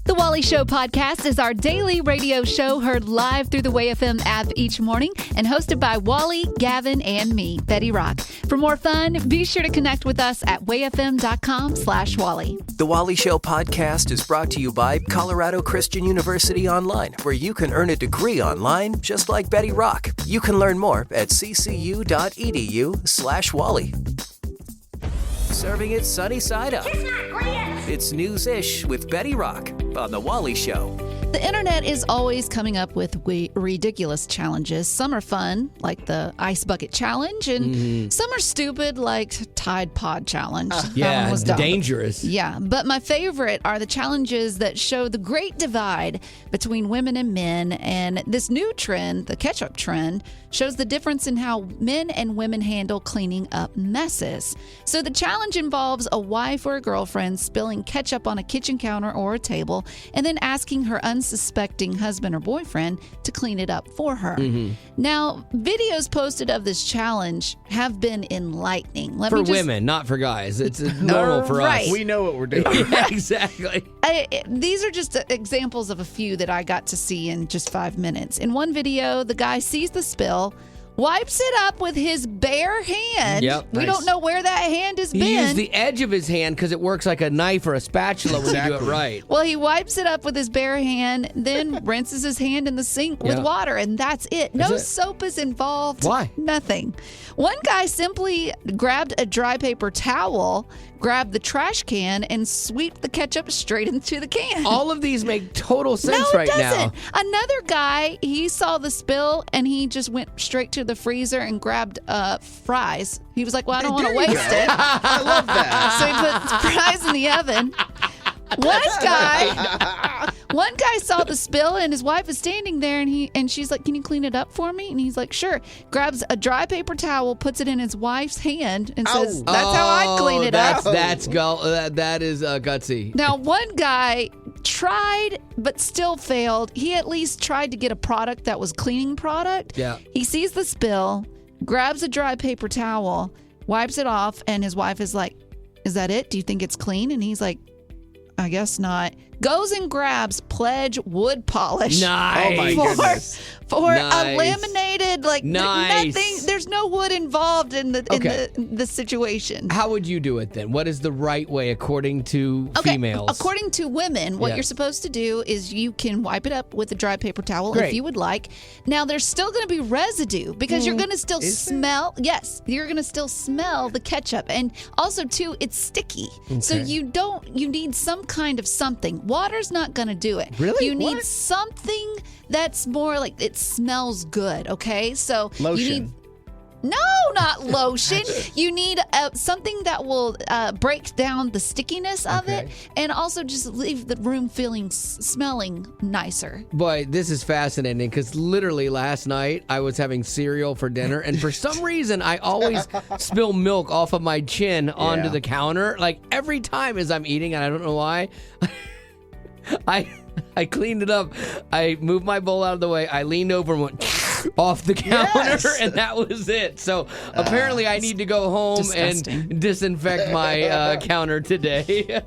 The Wally Show podcast is our daily radio show heard live through the WayFM app each morning and hosted by Wally, Gavin, and me, Betty Rock. For more fun, be sure to connect with us at wayfm.com/Wally. The Wally Show podcast is brought to you by Colorado Christian University Online, where you can earn a degree online just like Betty Rock. You can learn more at ccu.edu/Wally. Serving it sunny side up. It's News-ish with Betty Rock on The Wally Show. The internet is always coming up with ridiculous challenges. Some are fun, like the Ice Bucket Challenge, and some are stupid, like Tide Pod Challenge. Yeah, it's dangerous. Yeah, but my favorite are the challenges that show the great divide between women and men, and this new trend, the Ketchup trend, shows the difference in how men and women handle cleaning up messes. So the challenge involves a wife or a girlfriend spilling ketchup on a kitchen counter or a table and then asking her unsuspecting husband or boyfriend to clean it up for her. Now, videos posted of this challenge have been enlightening. For women, not for guys. It's normal for us. We know what we're doing. Yeah, exactly. These are just examples of a few that I got to see in just 5 minutes. In one video, the guy sees the spill, wipes it up with his bare hand. Yep. We don't know where that hand has been. He used the edge of his hand because it works like a knife or a spatula when you do it right. Well, he wipes it up with his bare hand, then rinses his hand in the sink with water, and that's it. No soap is involved. Why? Nothing. One guy simply grabbed a dry paper towel, grabbed the trash can, and sweeped the ketchup straight into the can. All of these make total sense No, right it doesn't. now. Another guy, he saw the spill, and he just went straight to the freezer and grabbed fries. He was like, well, I don't want to waste it. I love that. So he put fries in the oven. One guy saw the spill, and his wife is standing there, and she's like, can you clean it up for me? And he's like, sure. Grabs a dry paper towel, puts it in his wife's hand, and says, that's how I clean it up. That is gutsy. Now, one guy tried but still failed. He at least tried to get a product that was cleaning product. Yeah. He sees the spill, grabs a dry paper towel, wipes it off, and his wife is like, is that it? Do you think it's clean? And he's like, I guess not. Goes and grabs Pledge wood polish. Nice. Oh my goodness. For Nice. a laminated, Nice. nothing. There's no wood involved in the situation. How would you do it then? What is the right way according to females? According to women, what you're supposed to do is you can wipe it up with a dry paper towel if you would like. Now, there's still going to be residue because you're going to still smell. Yes, you're going to still smell the ketchup. And also, too, it's sticky. Okay. So you need some kind of something. Water's not going to do it. Really? You need something that's more like it smells good, okay? So Lotion. you need... No, not lotion. You need something that will break down the stickiness of it and also just leave the room smelling nicer. Boy, this is fascinating because literally last night I was having cereal for dinner, and for some reason I always spill milk off of my chin onto the counter, like every time as I'm eating, and I don't know why. I cleaned it up. I moved my bowl out of the way. I leaned over and went off the counter, and that was it. So apparently I need to go home and disinfect my counter today.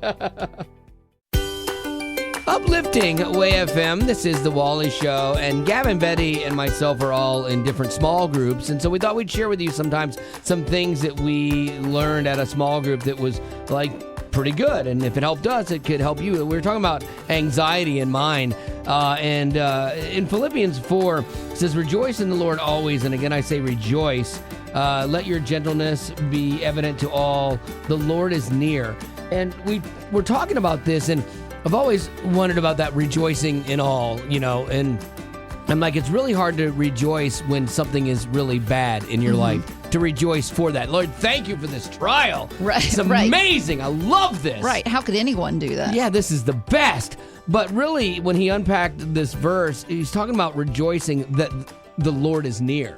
Uplifting Way FM. This is The Wally Show, and Gavin, Betty, and myself are all in different small groups, and so we thought we'd share with you sometimes some things that we learned at a small group that was like pretty good, and if it helped us, it could help you. We were talking about anxiety in mind, and in Philippians 4, it says, rejoice in the Lord always, and again I say rejoice. Let your gentleness be evident to all. The Lord is near. And we're talking about this, and I've always wondered about that rejoicing in all, and I'm like, it's really hard to rejoice when something is really bad in your life, to rejoice for that. Lord, thank you for this trial. Right. It's amazing. I love this. Right. How could anyone do that? Yeah, this is the best. But really, when he unpacked this verse, he's talking about rejoicing that the Lord is near.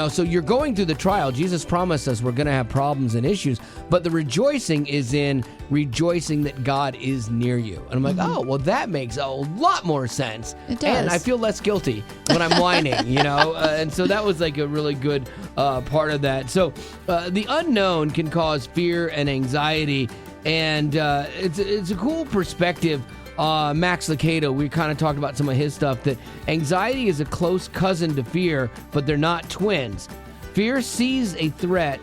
So you're going through the trial. Jesus promised us we're going to have problems and issues, but the rejoicing is in rejoicing that God is near you. And I'm like, oh, well, that makes a lot more sense. It does. And I feel less guilty when I'm whining, and so that was like a really good part of that. So the unknown can cause fear and anxiety, and it's a cool perspective Max Lucado, we kind of talked about some of his stuff, that anxiety is a close cousin to fear, but they're not twins. Fear sees a threat,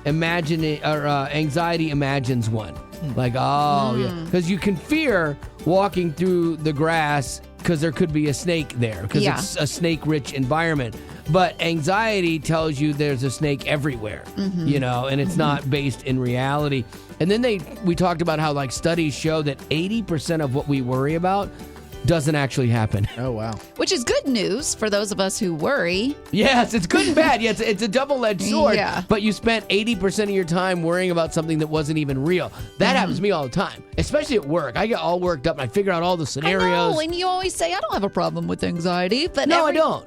anxiety imagines one. Like, yeah. Because you can fear walking through the grass because there could be a snake there, because it's a snake-rich environment. But anxiety tells you there's a snake everywhere, and it's not based in reality. And then we talked about how, like, studies show that 80% of what we worry about doesn't actually happen. Oh, wow. Which is good news for those of us who worry. Yes, it's good and bad. Yeah, it's a double-edged sword. Yeah. But you spent 80% of your time worrying about something that wasn't even real. That happens to me all the time, especially at work. I get all worked up and I figure out all the scenarios. I know, and you always say, I don't have a problem with anxiety. But no, I don't.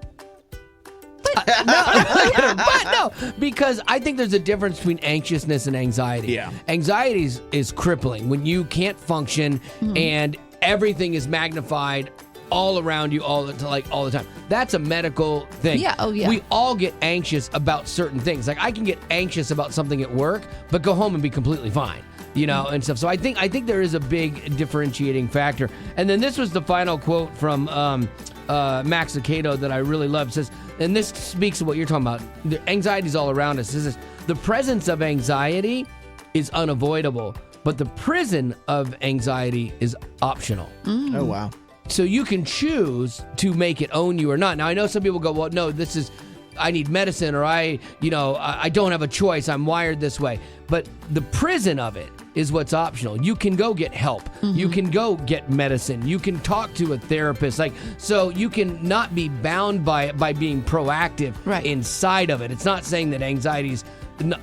But no, because I think there's a difference between anxiousness and anxiety. Yeah. Anxiety is crippling when you can't function and everything is magnified all around you all the time. That's a medical thing. Yeah, oh yeah. We all get anxious about certain things. Like, I can get anxious about something at work, but go home and be completely fine. And stuff. So I think there is a big differentiating factor. And then this was the final quote from Max Lucado that I really love. It says, and this speaks to what you're talking about. The anxiety is all around us. It says, the presence of anxiety is unavoidable, but the prison of anxiety is optional. Oh, wow. So you can choose to make it own you or not. Now, I know some people go, well, no, I need medicine, or I don't have a choice. I'm wired this way. But the prison of it is what's optional. You can go get help. You can go get medicine. You can talk to a therapist. So you can not be bound by it by being proactive inside of it. It's not saying that anxiety is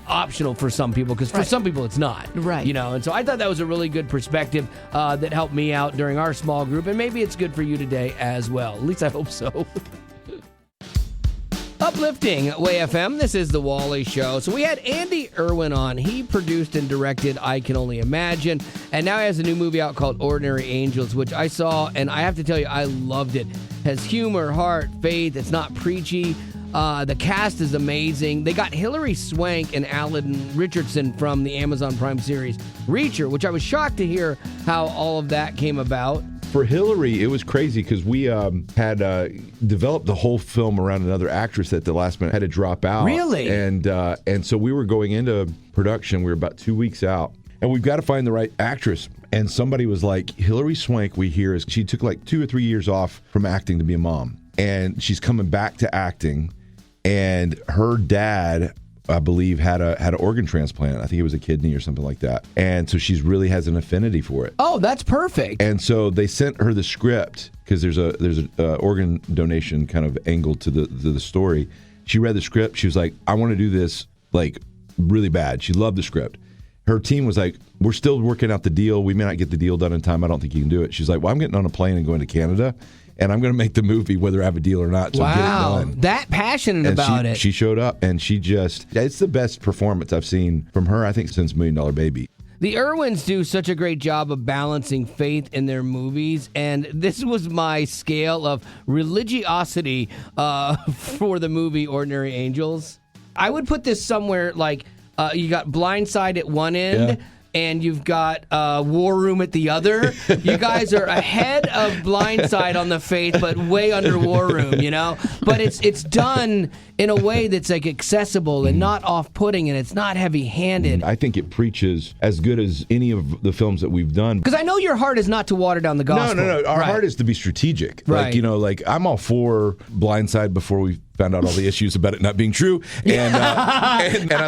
optional for some people, because for some people it's not. Right. And so I thought that was a really good perspective that helped me out during our small group, and maybe it's good for you today as well. At least I hope so. Uplifting Way FM, this is The Wally Show. So we had Andy Erwin on. He produced and directed I Can Only Imagine, and now he has a new movie out called Ordinary Angels, which I saw, and I have to tell you, I loved it. Has humor, heart, faith. It's not preachy. The cast is amazing. They got Hilary Swank and Alan Richardson from the Amazon Prime series Reacher, which I was shocked to hear how all of that came about. For Hillary, it was crazy because we had developed the whole film around another actress that the last minute had to drop out. Really? And so we were going into production. We were about 2 weeks out, and we've got to find the right actress. And somebody was like, Hilary Swank, we hear, she took like 2 or 3 years off from acting to be a mom, and she's coming back to acting. And her dad, I believe, had an organ transplant. I think it was a kidney or something like that. And so she's really has an affinity for it. Oh, that's perfect. And so they sent her the script because there's a organ donation kind of angle to the story. She read the script. She was like, I want to do this like really bad. She loved the script. Her team was like, we're still working out the deal. We may not get the deal done in time. I don't think you can do it. She's like, well, I'm getting on a plane and going to Canada, and I'm going to make the movie whether I have a deal or not. So I'm getting it done. That passionate about it. She showed up, and it's the best performance I've seen from her, I think, since $1 Million Baby. The Erwins do such a great job of balancing faith in their movies, and this was my scale of religiosity for the movie Ordinary Angels. I would put this somewhere like you got Blindside at one end, and you've got War Room at the other. You guys are ahead of Blindside on the faith, but way under War Room, But it's done in a way that's like accessible and not off-putting, and it's not heavy-handed. I think it preaches as good as any of the films that we've done. Because I know your heart is not to water down the gospel. No. Our heart is to be strategic. Right. Like I'm all for Blindside before we found out all the issues about it not being true, and I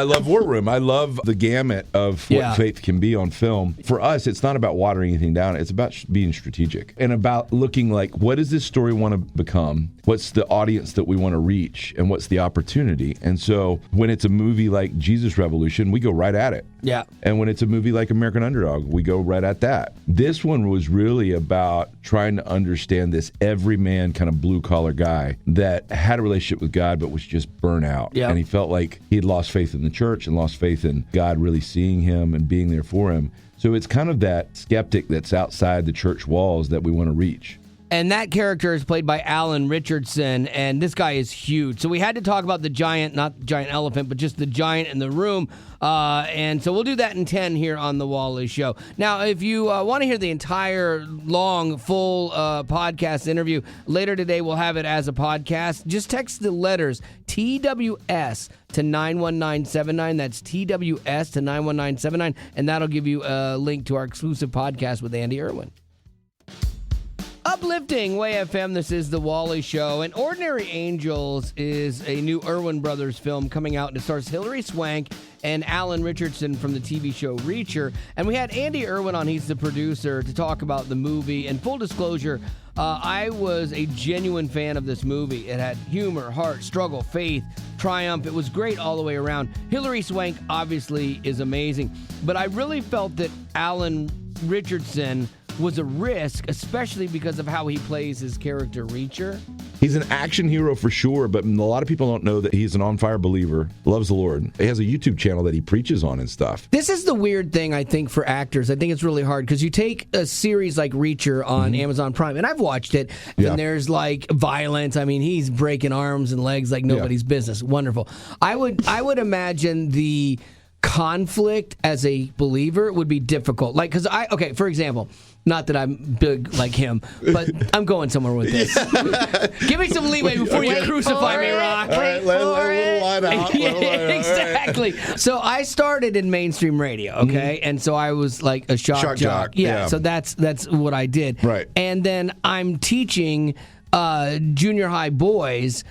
love War Room. I love the gamut of what faith can be on film. For us, it's not about watering anything down. It's about being strategic and about looking like, what does this story want to become? What's the audience that we want to reach, and what's the opportunity? And so when it's a movie like Jesus Revolution, we go right at it. Yeah. And when it's a movie like American Underdog, we go right at that. This one was really about trying to understand this everyman kind of blue-collar guy that had a relationship with God but was just burnt out. Yeah. And he felt like he had lost faith in the church and lost faith in God really seeing him and being there for him. So it's kind of that skeptic that's outside the church walls that we want to reach. And that character is played by Alan Richardson, and this guy is huge. So we had to talk about the giant, not the giant elephant, but just the giant in the room. And so we'll do that in 10 here on The Wally Show. Now, if you want to hear the entire long, full podcast interview, later today we'll have it as a podcast. Just text the letters TWS to 91979. That's TWS to 91979, and that'll give you a link to our exclusive podcast with Andy Erwin. Uplifting Way FM, this is The Wally Show, and Ordinary Angels is a new Erwin Brothers film coming out, and it stars Hilary Swank and Alan Richardson from the TV show Reacher. And we had Andy Erwin on, he's the producer, to talk about the movie. And full disclosure, I was a genuine fan of this movie. It had humor, heart, struggle, faith, triumph. It was great all the way around. Hilary Swank obviously is amazing, but I really felt that Alan Richardson was a risk, especially because of how he plays his character Reacher. He's an action hero for sure, but a lot of people don't know that he's an on-fire believer, loves the Lord. He has a YouTube channel that he preaches on and stuff. This is the weird thing, I think, for actors. I think it's really hard because you take a series like Reacher on Amazon Prime, and I've watched it, and there's like violence. I mean, he's breaking arms and legs like nobody's business. Wonderful. I would imagine the conflict as a believer would be difficult. Like, okay, for example, not that I'm big like him, but I'm going somewhere with this. Give me some leeway before you crucify me, Rock. All right, let a little line out. Exactly. So I started in mainstream radio, okay? And so I was like a shock jock. Yeah, so that's what I did. Right. And then I'm teaching junior high boys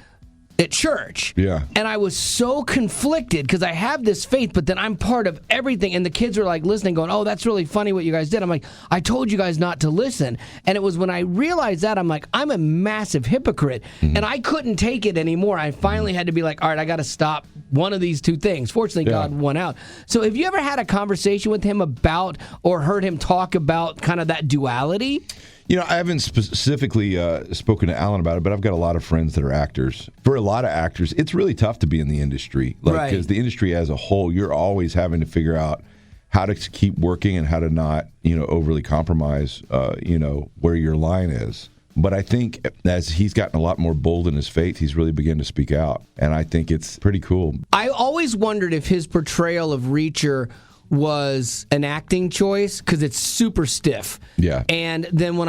at church. Yeah. And I was so conflicted because I have this faith, but then I'm part of everything. And the kids were like listening, going, oh, that's really funny what you guys did. I'm like, I told you guys not to listen. And it was when I realized that, I'm like, I'm a massive hypocrite. And I couldn't take it anymore. I finally had to be like, all right, I got to stop one of these two things. Fortunately, God won out. So have you ever had a conversation with him about or heard him talk about kind of that duality? You know, I haven't specifically spoken to Alan about it, but I've got a lot of friends that are actors. For a lot of actors, it's really tough to be in the industry. Like, because the industry as a whole, you're always having to figure out how to keep working and how to not, overly compromise, where your line is. But I think as he's gotten a lot more bold in his faith, he's really begun to speak out. And I think it's pretty cool. I always wondered if his portrayal of Reacher was an acting choice because it's super stiff. Yeah. And then when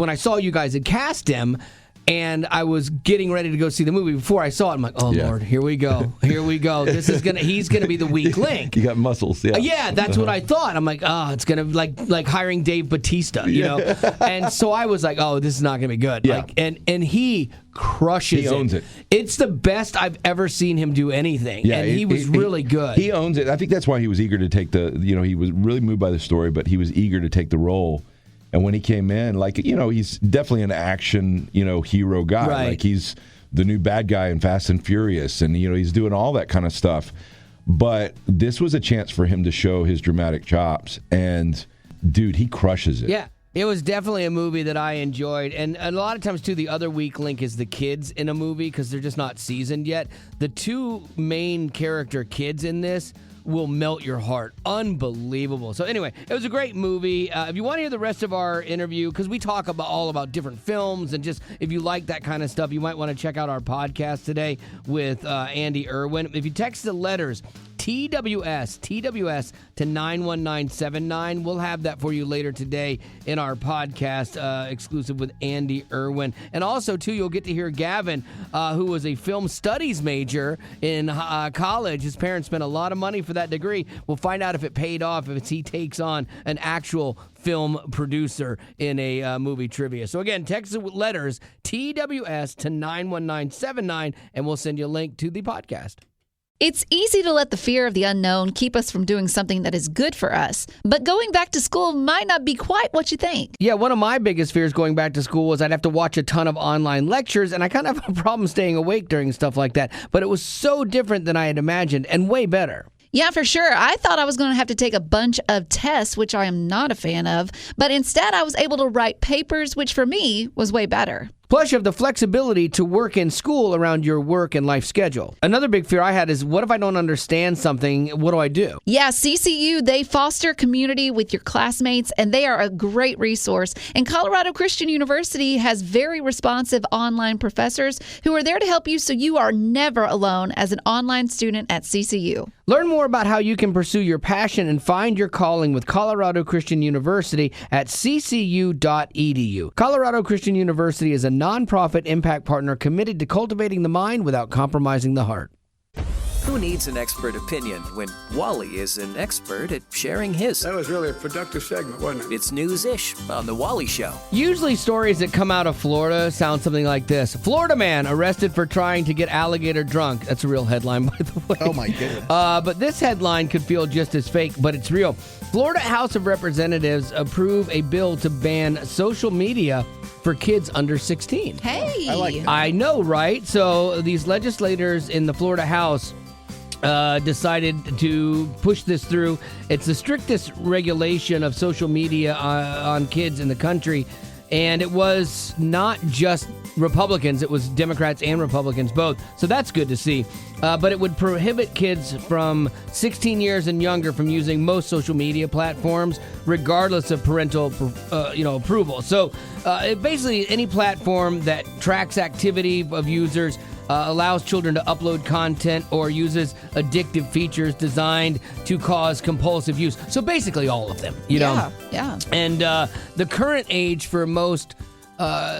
I saw you guys had cast him, and I was getting ready to go see the movie, before I saw it, I'm like, oh Lord, here we go. He's gonna be the weak link. You got muscles, yeah, that's what I thought. I'm like, oh, it's gonna like hiring Dave Bautista, you know. And so I was like, oh, this is not gonna be good. Yeah. Like, and he crushes it. He owns it. It's the best I've ever seen him do anything. Yeah, and he was really good. He owns it. I think that's why he was eager to take he was really moved by the story, but he was eager to take the role. And when he came in, he's definitely an action, hero guy. Right. Like, he's the new bad guy in Fast and Furious, and, he's doing all that kind of stuff. But this was a chance for him to show his dramatic chops, and, dude, he crushes it. Yeah. It was definitely a movie that I enjoyed. And a lot of times, too, the other weak link is the kids in a movie because they're just not seasoned yet. The two main character kids in this will melt your heart. Unbelievable. So anyway, it was a great movie. If you want to hear the rest of our interview, because we talk all about different films, and just if you like that kind of stuff, you might want to check out our podcast today with Andy Erwin. If you text the letters TWS to 91979. We'll have that for you later today in our podcast exclusive with Andy Erwin. And also, too, you'll get to hear Gavin, who was a film studies major in college. His parents spent a lot of money for that degree. We'll find out if it paid off, if he takes on an actual film producer in a movie trivia. So again, text the letters TWS to 91979, and we'll send you a link to the podcast. It's easy to let the fear of the unknown keep us from doing something that is good for us. But going back to school might not be quite what you think. Yeah, one of my biggest fears going back to school was I'd have to watch a ton of online lectures, and I kind of have a problem staying awake during stuff like that. But it was so different than I had imagined, and way better. Yeah, for sure. I thought I was going to have to take a bunch of tests, which I am not a fan of. But instead, I was able to write papers, which for me was way better. Plus, you have the flexibility to work in school around your work and life schedule. Another big fear I had is, what if I don't understand something? What do I do? Yeah, CCU, they foster community with your classmates, and they are a great resource. And Colorado Christian University has very responsive online professors who are there to help you so you are never alone as an online student at CCU. Learn more about how you can pursue your passion and find your calling with Colorado Christian University at ccu.edu. Colorado Christian University is a nonprofit impact partner committed to cultivating the mind without compromising the heart. Who needs an expert opinion when Wally is an expert at sharing his? That was really a productive segment, wasn't it? It's news-ish on The Wally Show. Usually stories that come out of Florida sound something like this. Florida man arrested for trying to get alligator drunk. That's a real headline, by the way. Oh, my goodness. But this headline could feel just as fake, but it's real. Florida House of Representatives approve a bill to ban social media for kids under 16. Hey! I like that. I know, right? So these legislators in the Florida House decided to push this through. It's the strictest regulation of social media on kids in the country. And it was not just Republicans, it was Democrats and Republicans both. So that's good to see. But it would prohibit kids from 16 years and younger from using most social media platforms, regardless of parental approval. So basically any platform that tracks activity of users, allows children to upload content, or uses addictive features designed to cause compulsive use. So basically all of them, you know? Yeah. And the current age for most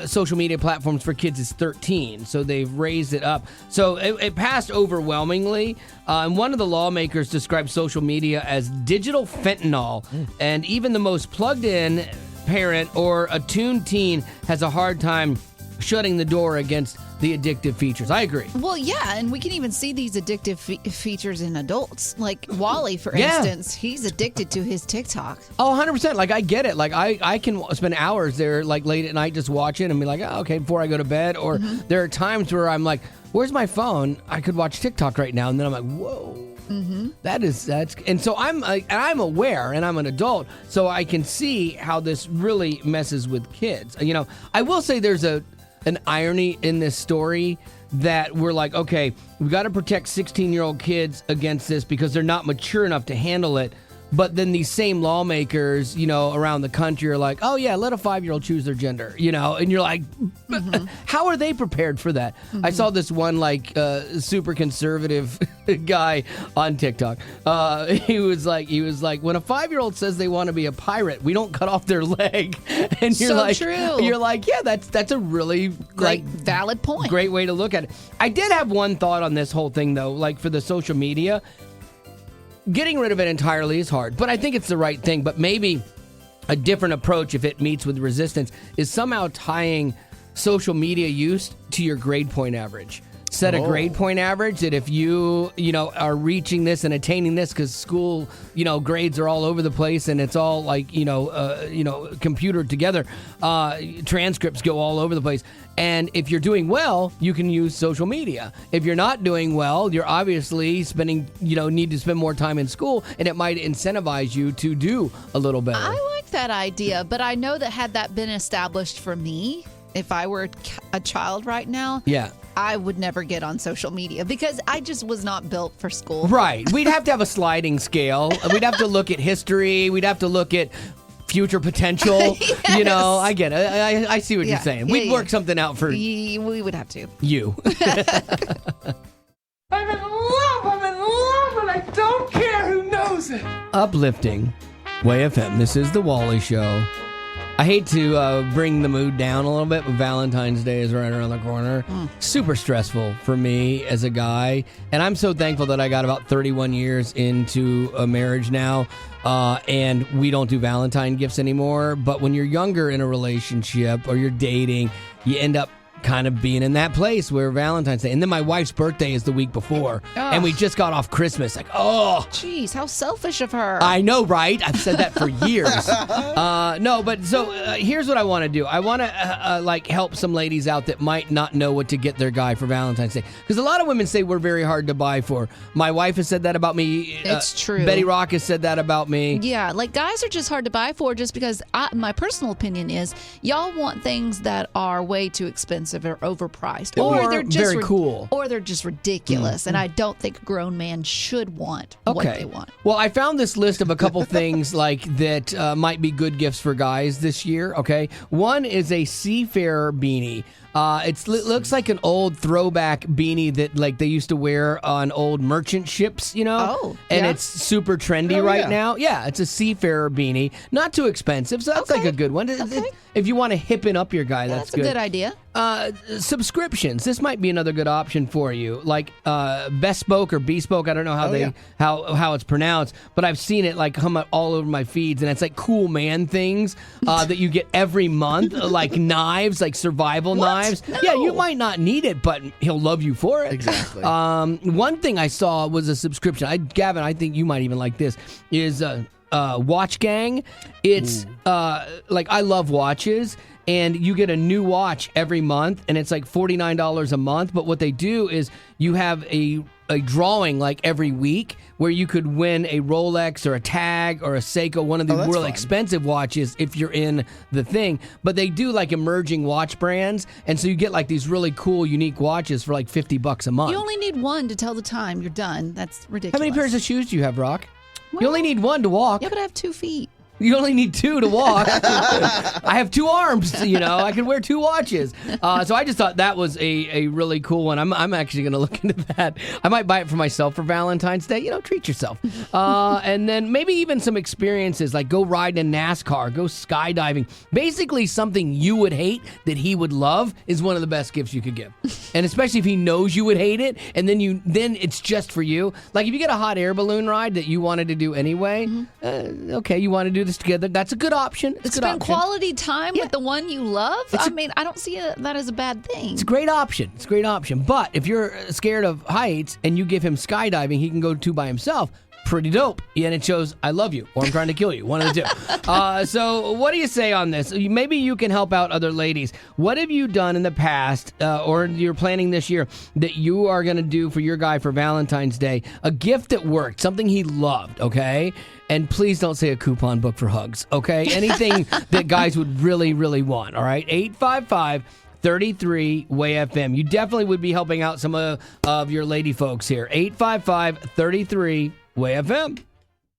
social media platforms for kids is 13, so they've raised it up. So it passed overwhelmingly, and one of the lawmakers described social media as digital fentanyl, and even the most plugged-in parent or attuned teen has a hard time shutting the door against the addictive features. I agree. Well, yeah, and we can even see these addictive features in adults. Like Wally, for Yeah. instance, he's addicted to his TikTok. Oh, 100%. Like, I get it. Like, I can spend hours there, like, late at night just watching and be like, oh, okay, before I go to bed. Or there are times where I'm like, where's my phone? I could watch TikTok right now. And then I'm like, whoa. And so I'm aware, and I'm an adult, so I can see how this really messes with kids. You know, I will say there's an irony in this story that we're like, okay, we've got to protect 16-year-old kids against this because they're not mature enough to handle it. But then these same lawmakers, you know, around the country are like, oh, yeah, let a 5-year-old choose their gender, you know, and you're like, how are they prepared for that? I saw this one, like, super conservative guy on TikTok. He was like, when a 5-year-old says they want to be a pirate, we don't cut off their leg. And you're So like, true. You're like, yeah, that's a really Great, valid point. great way to look at it. I did have one thought on this whole thing, though, like for the social media. Getting rid of it entirely is hard, but I think it's the right thing. But maybe a different approach, if it meets with resistance, is somehow tying social media use to your grade point average. Set a grade point average that if you are reaching this and attaining this, because school, grades are all over the place and it's all like, computered together. Transcripts go all over the place. And if you're doing well, you can use social media. If you're not doing well, you're obviously need to spend more time in school, and it might incentivize you to do a little better. I like that idea, but I know that had that been established for me, if I were a child right now, I would never get on social media because I just was not built for school. Right. We'd have to have a sliding scale. We'd have to look at history. We'd have to look at future potential. Yes. I get it. I see what you're saying. We'd work something out for we would have to. you. I'm in love, and I don't care who knows it. Uplifting. Way FM. This is The Wally Show. I hate to bring the mood down a little bit, but Valentine's Day is right around the corner. Super stressful for me as a guy. And I'm so thankful that I got about 31 years into a marriage now. And we don't do Valentine gifts anymore. But when you're younger in a relationship or you're dating, you end up kind of being in that place where Valentine's Day. And then my wife's birthday is the week before. And we just got off Christmas. Like, Jeez, how selfish of her. I know, right? I've said that for years. No, but so here's what I want to do. I want to help some ladies out that might not know what to get their guy for Valentine's Day. Because a lot of women say we're very hard to buy for. My wife has said that about me. It's true. Betty Rock has said that about me. Yeah, like guys are just hard to buy for just because my personal opinion is y'all want things that are way too expensive or overpriced. Or they're just very cool. Or they're just ridiculous. And I don't think a grown man should want what they want. Well, I found this list of a couple things like that might be good gifts for guys this year, okay? One is a seafarer beanie. It looks like an old throwback beanie that like they used to wear on old merchant ships, you know? Oh, and yeah. it's super trendy right now. Yeah, it's a seafarer beanie. Not too expensive, so that's like a good one. Okay. If you want to hippen up your guy, that's a good idea. Subscriptions. This might be another good option for you. Like Bespoke or Bespoke. I don't know how it's pronounced, but I've seen it like come up all over my feeds, and it's like cool man things that you get every month, like knives, like survival knives. No. Yeah, you might not need it, but he'll love you for it. Exactly. One thing I saw was a subscription. Gavin, I think you might even like this. Is Watch Gang. It's like I love watches. And you get a new watch every month, and it's like $49 a month. But what they do is you have a drawing like every week where you could win a Rolex or a Tag or a Seiko, one of the real expensive watches if you're in the thing. But they do like emerging watch brands, and so you get like these really cool, unique watches for like $50 a month. You only need one to tell the time. You're done. That's ridiculous. How many pairs of shoes do you have, Rock? You only need one to walk. Yeah, but I have 2 feet. You only need 2 to walk. I have 2 arms, you know. I can wear 2 watches. So I just thought that was a really cool one. I'm actually going to look into that. I might buy it for myself for Valentine's Day. You know, treat yourself. And then maybe even some experiences, like go ride in NASCAR, go skydiving. Basically something you would hate that he would love is one of the best gifts you could give. And especially if he knows you would hate it, and then it's just for you. Like if you get a hot air balloon ride that you wanted to do anyway, okay, you want to do this together. That's a good option. It's Spend quality time with the one you love. I don't see that as a bad thing. It's a great option. But if you're scared of heights and you give him skydiving, he can go 2 by himself. Pretty dope. And it shows I love you or I'm trying to kill you. One of the 2. So what do you say on this? Maybe you can help out other ladies. What have you done in the past or you're planning this year that you are going to do for your guy for Valentine's Day? A gift that worked, something he loved, okay? And please don't say a coupon book for hugs, okay? Anything that guys would really, really want, all right? 855-33-WAY-FM. You definitely would be helping out some of your lady folks here. 855-33-WAY-FM.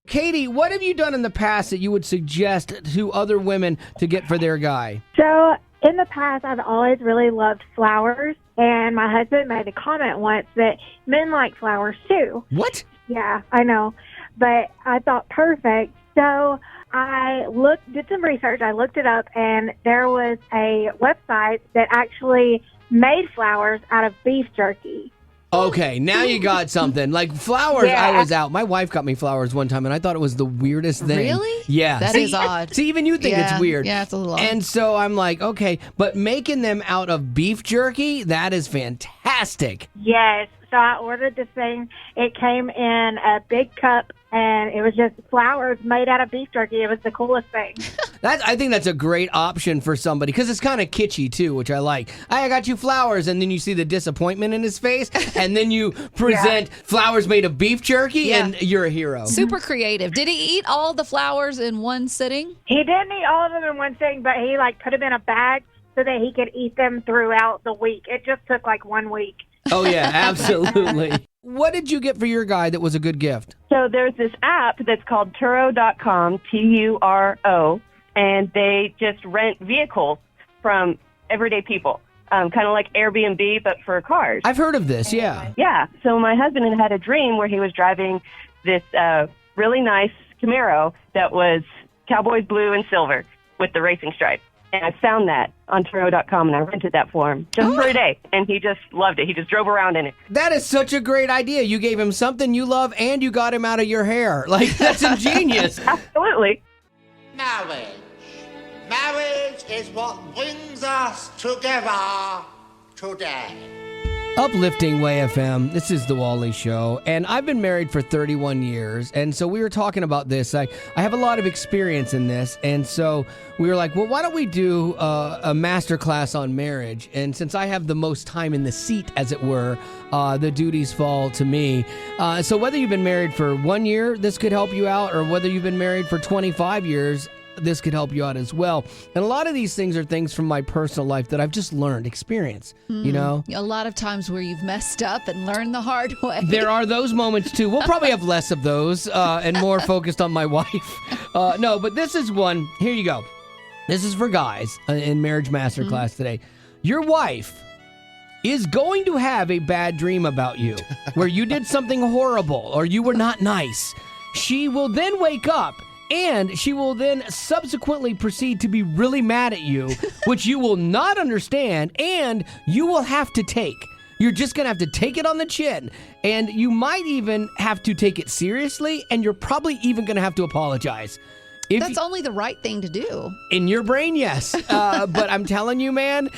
Katie, what have you done in the past that you would suggest to other women to get for their guy? So in the past, I've always really loved flowers, and my husband made a comment once that men like flowers too. What? Yeah, I know. But I thought perfect. So I did some research. I looked it up, and there was a website that actually made flowers out of beef jerky. Okay, now you got something. Like flowers, Yeah. I was out. My wife got me flowers one time, and I thought it was the weirdest thing. Really? Yeah. That is odd. See, even you think it's weird. Yeah, it's a little odd. And so I'm like, okay, but making them out of beef jerky, that is fantastic. Yes. So I ordered this thing. It came in a big cup, and it was just flowers made out of beef jerky. It was the coolest thing. I think that's a great option for somebody because it's kind of kitschy too, which I like. I got you flowers, and then you see the disappointment in his face, and then you present flowers made of beef jerky, and you're a hero. Super creative. Did he eat all the flowers in one sitting? He didn't eat all of them in one sitting, but he put them in a bag so that he could eat them throughout the week. It just took 1 week. Oh, yeah, absolutely. What did you get for your guy that was a good gift? So there's this app that's called Turo.com, Turo, and they just rent vehicles from everyday people, kind of like Airbnb, but for cars. I've heard of this, yeah. Yeah, so my husband had a dream where he was driving this really nice Camaro that was Cowboys blue and silver with the racing stripe. And I found that on Turo.com, and I rented that for him just for a day. And he just loved it. He just drove around in it. That is such a great idea. You gave him something you love, and you got him out of your hair. That's ingenious. Absolutely. Marriage. Marriage is what brings us together. today. Uplifting Way FM. This is the Wally Show, and I've been married for 31 years, and so we were talking about this. I have a lot of experience in this, and so we were like, well, why don't we do a master class on marriage? And since I have the most time in the seat, as it were, the duties fall to me. So whether you've been married for 1 year, this could help you out, or whether you've been married for 25 years, this could help you out as well. And a lot of these things are things from my personal life that I've just learned, experience, you know? A lot of times where you've messed up and learned the hard way. There are those moments too. We'll probably have less of those and more focused on my wife. No, but this is one. Here you go. This is for guys in Marriage Masterclass today. Your wife is going to have a bad dream about you where you did something horrible or you were not nice. She will then wake up and she will then subsequently proceed to be really mad at you, which you will not understand, and you will have to take. You're just going to have to take it on the chin, and you might even have to take it seriously, and you're probably even going to have to apologize. That's only the right thing to do. In your brain, yes. But I'm telling you, man,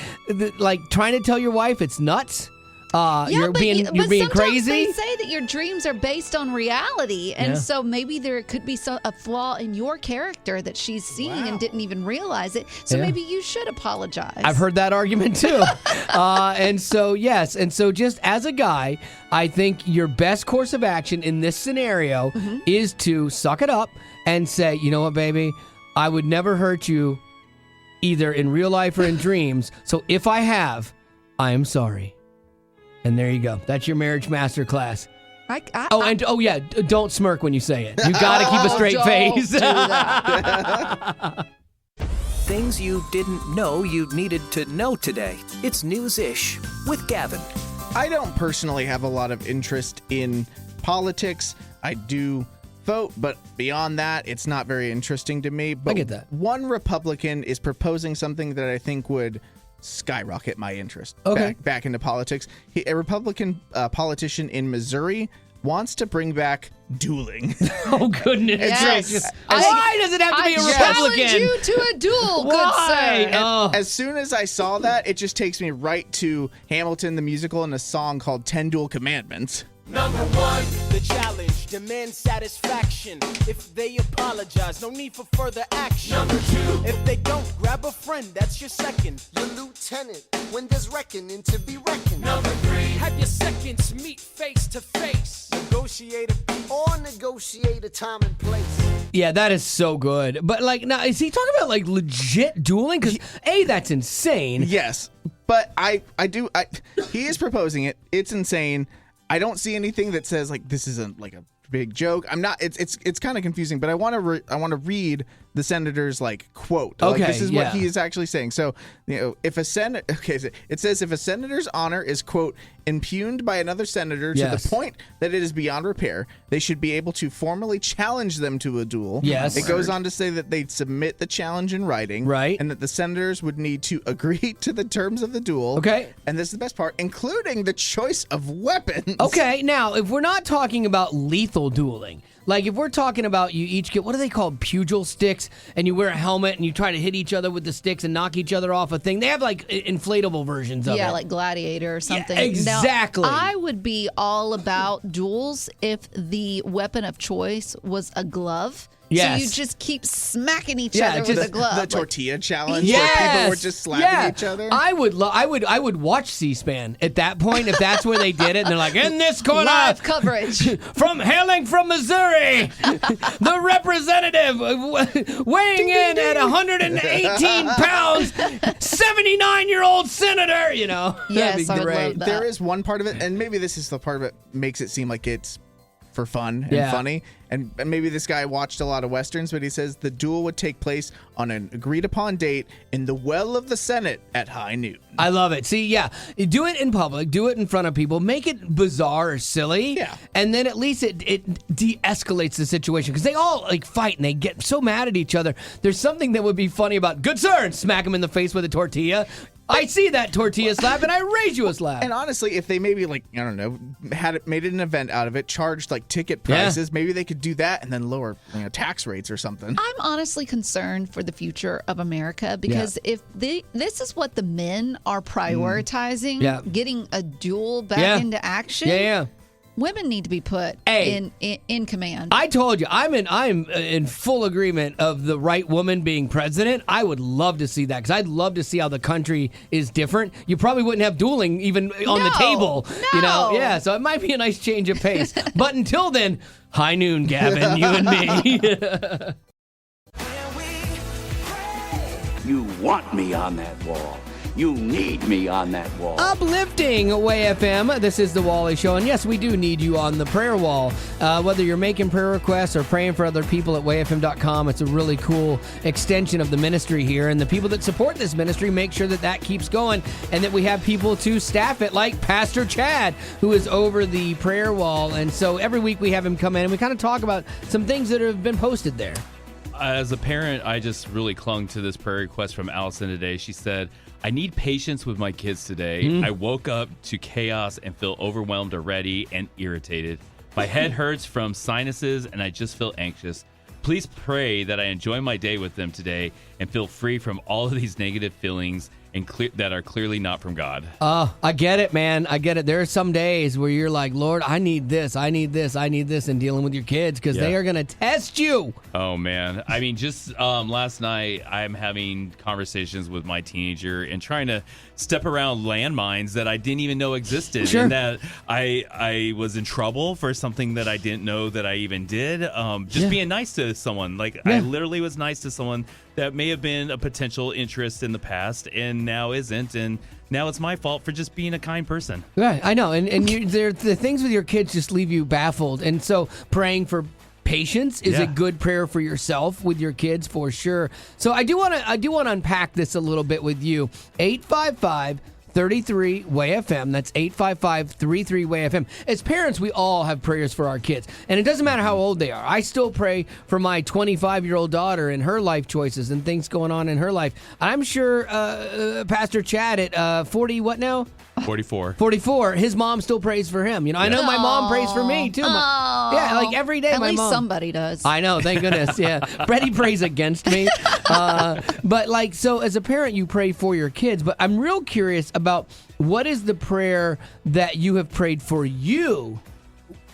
like trying to tell your wife it's nuts. You're being crazy. They say that your dreams are based on reality, and so maybe there could be a flaw in your character that she's seeing and didn't even realize it. So maybe you should apologize. I've heard that argument too. And so yes, and so just as a guy, I think your best course of action in this scenario is to suck it up and say, you know what, baby, I would never hurt you, either in real life or in dreams. So if I have, I am sorry. And there you go. That's your marriage masterclass. Don't smirk when you say it. You got to keep a straight face. Do that. Things you didn't know you needed to know today. It's News-ish with Gavin. I don't personally have a lot of interest in politics. I do vote, but beyond that, it's not very interesting to me. But I get that. One Republican is proposing something that I think would skyrocket my interest back into politics. A Republican politician in Missouri wants to bring back dueling. Oh, goodness. Yes. Why does it have to be a Republican? I challenge you to a duel, good sir. As soon as I saw that, it just takes me right to Hamilton the musical and a song called 10 Duel Commandments. Number one, the challenge demands satisfaction. If they apologize, no need for further action. Number two, if they don't, grab a friend, that's your second. Your lieutenant, when there's reckoning to be reckoned. Number three, have your seconds meet face to face. Negotiate a time and place. Yeah, that is so good. But like, now is he talking about like legit dueling? Because that's insane. Yes, but he is proposing it. It's insane. I don't see anything that says like this isn't like a big joke. I'm not. It's kind of confusing, but I want to read the senator's like quote. Okay, this is what he is actually saying. So if a it says if a senator's honor is quote impugned by another senator to the point that it is beyond repair, they should be able to formally challenge them to a duel. Yes. It goes on to say that they'd submit the challenge in writing, right, and that the senators would need to agree to the terms of the duel. Okay. And this is the best part, including the choice of weapons. Okay, now if we're not talking about lethal dueling, like if we're talking about you each get, what are they called, pugil sticks, and you wear a helmet and you try to hit each other with the sticks and knock each other off a thing. They have like inflatable versions of it. Yeah, like Gladiator or something. Yeah, exactly. Now, I would be all about duels if the weapon of choice was a glove. Yes. So you just keep smacking each other with a glove. The tortilla challenge yes. where people were just slapping each other. I would watch C-SPAN at that point if that's where they did it. And they're like, in this corner, live coverage hailing from Missouri, the representative weighing in at 118 pounds, 79-year-old senator. You know, yes, I would love that. There is one part of it, and maybe this is the part of it makes it seem like it's for fun and funny. And maybe this guy watched a lot of Westerns, but he says the duel would take place on an agreed-upon date in the well of the Senate at high noon. I love it. See, do it in public, do it in front of people, make it bizarre or silly, and then at least it de-escalates the situation, because they all like fight and they get so mad at each other. There's something that would be funny about, good sir, and smack him in the face with a tortilla. I see that tortilla slab, and I raise you a slab. And honestly, if they maybe made an event out of it, charged like ticket prices, maybe they could do that and then lower tax rates or something. I'm honestly concerned for the future of America because if this is what the men are prioritizing, getting a duel back into action. Women need to be put in command. I told you, I'm in full agreement of the right woman being president. I would love to see that because I'd love to see how the country is different. You probably wouldn't have dueling even on the table. No. Yeah, so it might be a nice change of pace. But until then, high noon, Gavin, you and me. You want me on that wall. You need me on that wall. Uplifting Way FM. This is the Wally Show. And yes, we do need you on the prayer wall. Whether you're making prayer requests or praying for other people at wayfm.com, it's a really cool extension of the ministry here. And the people that support this ministry make sure that keeps going and that we have people to staff it, like Pastor Chad, who is over the prayer wall. And so every week we have him come in and we kind of talk about some things that have been posted there. As a parent, I just really clung to this prayer request from Allison today. She said, I need patience with my kids today. I woke up to chaos and feel overwhelmed already and irritated. My head hurts from sinuses and I just feel anxious. Please pray that I enjoy my day with them today and feel free from all of these negative feelings and that are clearly not from God. I get it, man. I get it. There are some days where you're like, Lord, I need this, I need this, I need this, and dealing with your kids because they are going to test you. Oh, man. I mean, just last night, I'm having conversations with my teenager and trying to step around landmines that I didn't even know existed. Sure. And that I was in trouble for something that I didn't know that I even did. Just being nice to someone. I literally was nice to someone that may have been a potential interest in the past and now isn't. And now it's my fault for just being a kind person. Right, I know. And the things with your kids just leave you baffled. And so praying for patience is a good prayer for yourself with your kids for sure. So I do want to unpack this a little bit with you. 855-33-WAY-FM. That's 855-33-WAY-FM. As parents, we all have prayers for our kids. And it doesn't matter how old they are. I still pray for my 25-year-old daughter and her life choices and things going on in her life. I'm sure Pastor Chad at 40, what now? 44. His mom still prays for him. I know my mom prays for me too. Every day. At my least mom. Somebody does. I know. Thank goodness. Yeah, Freddie prays against me. But so as a parent, you pray for your kids. But I'm real curious about what is the prayer that you have prayed for you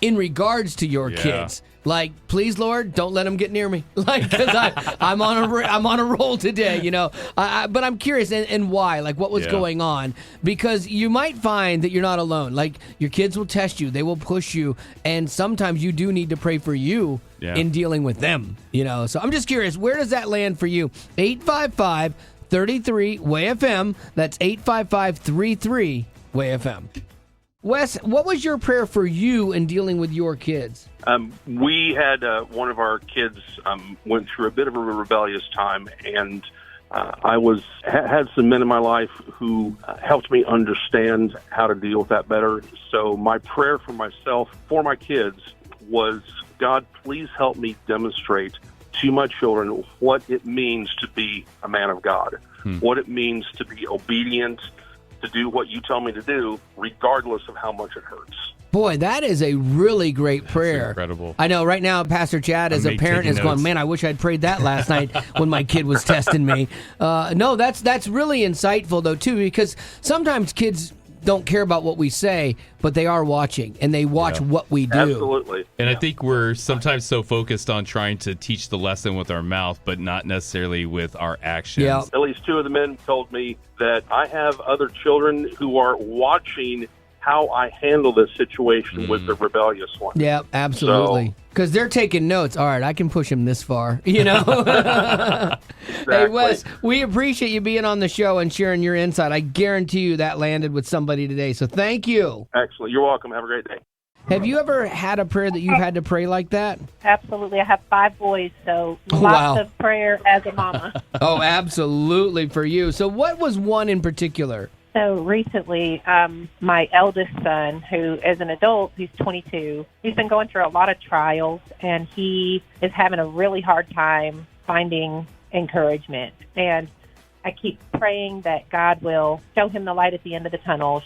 in regards to your kids. Like, please, Lord, don't let them get near me. Because I'm on a roll today, But I'm curious, and why? Like, what was going on? Because you might find that you're not alone. Like, your kids will test you, they will push you, and sometimes you do need to pray for you in dealing with them. So I'm just curious, where does that land for you? 855-33-WAY-FM. That's 855-33-WAY-FM. Wes, what was your prayer for you in dealing with your kids? We had one of our kids went through a bit of a rebellious time, and I had some men in my life who helped me understand how to deal with that better. So my prayer for myself, for my kids, was, God, please help me demonstrate to my children what it means to be a man of God, what it means to be obedient, to do what you tell me to do, regardless of how much it hurts. Boy, that is a really great prayer. That's incredible. I know. Right now, Pastor Chad, as a parent, is going, man, I wish I'd prayed that last night when my kid was testing me. No, that's really insightful, though, too, because sometimes kids don't care about what we say, but they are watching, and they watch what we do. Absolutely. And I think we're sometimes so focused on trying to teach the lesson with our mouth, but not necessarily with our actions. Yeah. At least two of the men told me that I have other children who are watching how I handle this situation with the rebellious one. Yeah, absolutely. Because they're taking notes. All right, I can push him this far, Exactly. Hey, Wes, we appreciate you being on the show and sharing your insight. I guarantee you that landed with somebody today, so thank you. Excellent. You're welcome. Have a great day. Have you ever had a prayer that you've had to pray like that? Absolutely. I have 5 boys, so lots of prayer as a mama. Oh, absolutely for you. So what was one in particular? So recently, my eldest son, who is an adult, he's 22, he's been going through a lot of trials, and he is having a really hard time finding encouragement. And I keep praying that God will show him the light at the end of the tunnel,